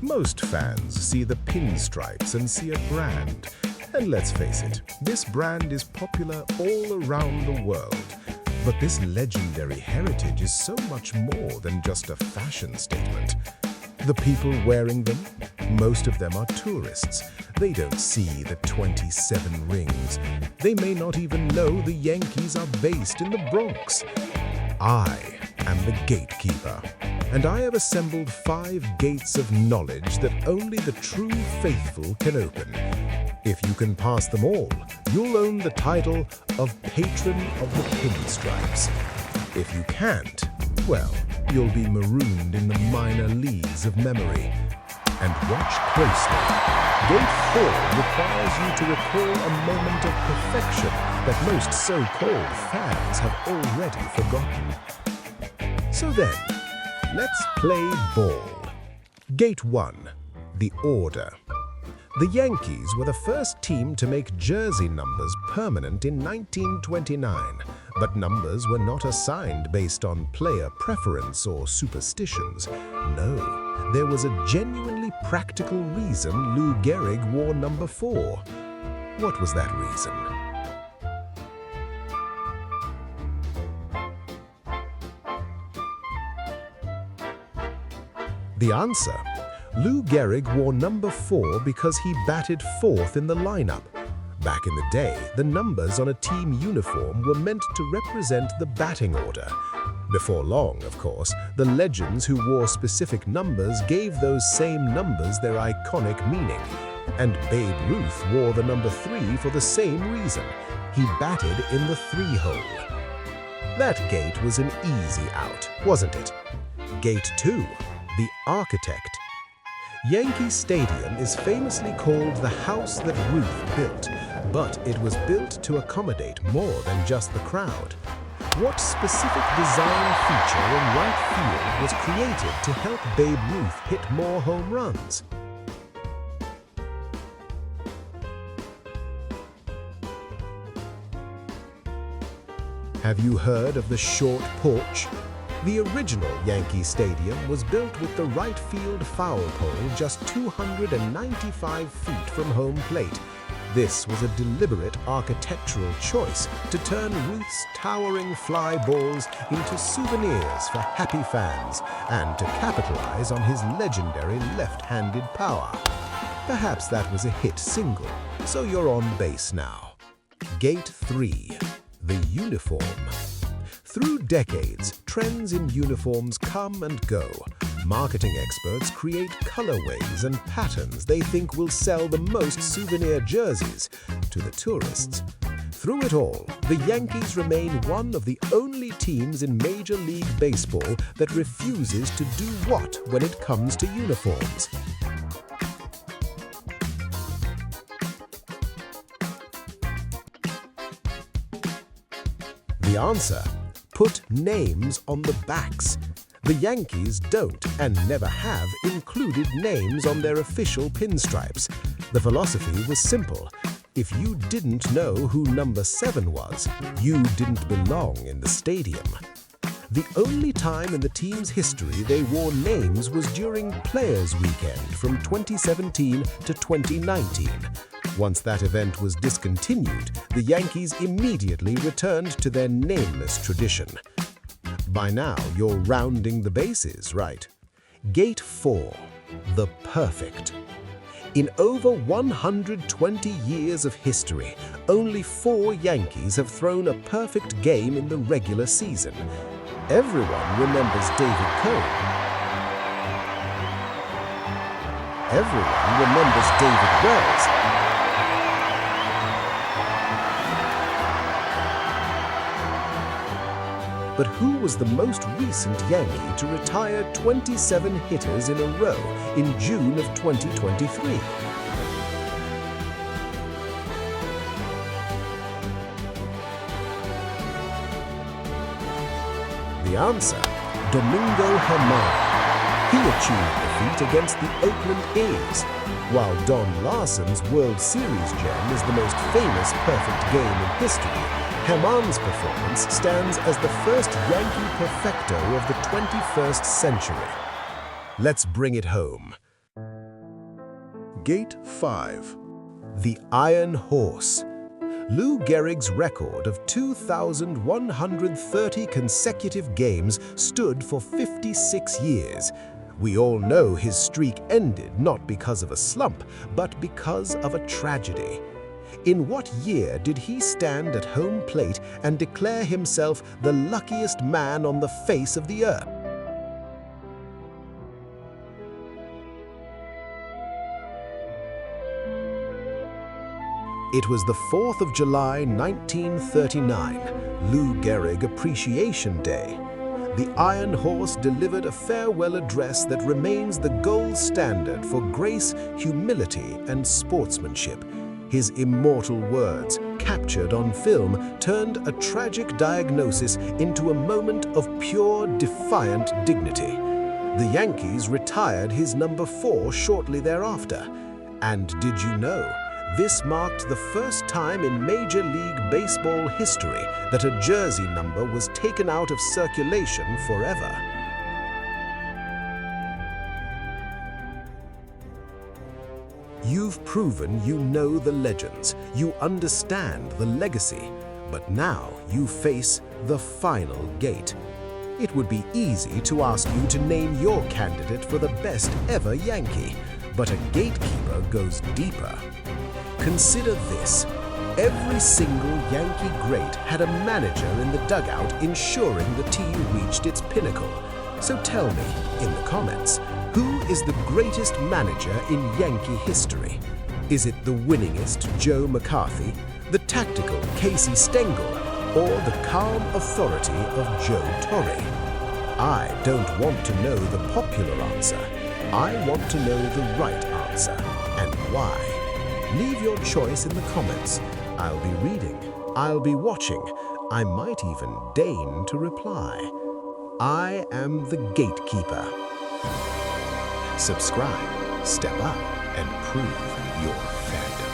Most fans see the pinstripes and see a brand. And let's face it, this brand is popular all around the world. But this legendary heritage is so much more than just a fashion statement. The people wearing them, most of them are tourists. They don't see the 27 rings. They may not even know the Yankees are based in the Bronx. I am the Gatekeeper, and I have assembled 5 gates of knowledge that only the true faithful can open. If you can pass them all, you'll own the title of Patron of the Pinstripes. If you can't, well, you'll be marooned in the minor leagues of memory. And watch closely. Gate 4 requires you to recall a moment of perfection that most so-called fans have already forgotten. So then, let's play ball. Gate 1. The Order. The Yankees were the first team to make jersey numbers permanent in 1929, but numbers were not assigned based on player preference or superstitions. No, there was a genuinely practical reason Lou Gehrig wore number 4. What was that reason? The answer? Lou Gehrig wore number 4 because he batted 4th in the lineup. Back in the day, the numbers on a team uniform were meant to represent the batting order. Before long, of course, the legends who wore specific numbers gave those same numbers their iconic meaning. And Babe Ruth wore the number 3 for the same reason. He batted in the 3-hole. That gate was an easy out, wasn't it? Gate 2, the Architect. Yankee Stadium is famously called the house that Ruth built, but it was built to accommodate more than just the crowd. What specific design feature in right field was created to help Babe Ruth hit more home runs? Have you heard of the short porch? The original Yankee Stadium was built with the right field foul pole just 295 feet from home plate. This was a deliberate architectural choice to turn Ruth's towering fly balls into souvenirs for happy fans and to capitalize on his legendary left-handed power. Perhaps that was a hit single, so you're on base now. Gate 3. The Uniform. Through decades, trends in uniforms come and go. Marketing experts create colorways and patterns they think will sell the most souvenir jerseys to the tourists. Through it all, the Yankees remain one of the only teams in Major League Baseball that refuses to do what when it comes to uniforms? The answer? Put names on the backs. The Yankees don't and never have included names on their official pinstripes. The philosophy was simple. If you didn't know who number 7 was, you didn't belong in the stadium. The only time in the team's history they wore names was during Players' Weekend from 2017 to 2019. Once that event was discontinued, the Yankees immediately returned to their nameless tradition. By now, you're rounding the bases, right? Gate 4. The Perfect. In over 120 years of history, only 4 Yankees have thrown a perfect game in the regular season. Everyone remembers David Cohn. Everyone remembers David Wells. But who was the most recent Yankee to retire 27 hitters in a row in June of 2023? The answer? Domingo Germán. He achieved the feat against the Oakland A's. While Don Larson's World Series gem is the most famous perfect game in history, Germán's performance stands as the first Yankee perfecto of the 21st century. Let's bring it home. Gate 5. The Iron Horse. Lou Gehrig's record of 2,130 consecutive games stood for 56 years. We all know his streak ended not because of a slump, but because of a tragedy. In what year did he stand at home plate and declare himself the luckiest man on the face of the earth? It was the 4th of July, 1939, Lou Gehrig Appreciation Day. The Iron Horse delivered a farewell address that remains the gold standard for grace, humility, and sportsmanship. His immortal words, captured on film, turned a tragic diagnosis into a moment of pure, defiant dignity. The Yankees retired his number 4 shortly thereafter. And did you know? This marked the first time in Major League Baseball history that a jersey number was taken out of circulation forever. You've proven you know the legends, you understand the legacy, but now you face the final gate. It would be easy to ask you to name your candidate for the best ever Yankee, but a gatekeeper goes deeper. Consider this. Every single Yankee great had a manager in the dugout ensuring the team reached its pinnacle. So tell me, in the comments, who is the greatest manager in Yankee history? Is it the winningest Joe McCarthy, the tactical Casey Stengel, or the calm authority of Joe Torre? I don't want to know the popular answer. I want to know the right answer, and why. Leave your choice in the comments. I'll be reading, I'll be watching, I might even deign to reply. I am the Gatekeeper. Subscribe, step up, and prove your fandom.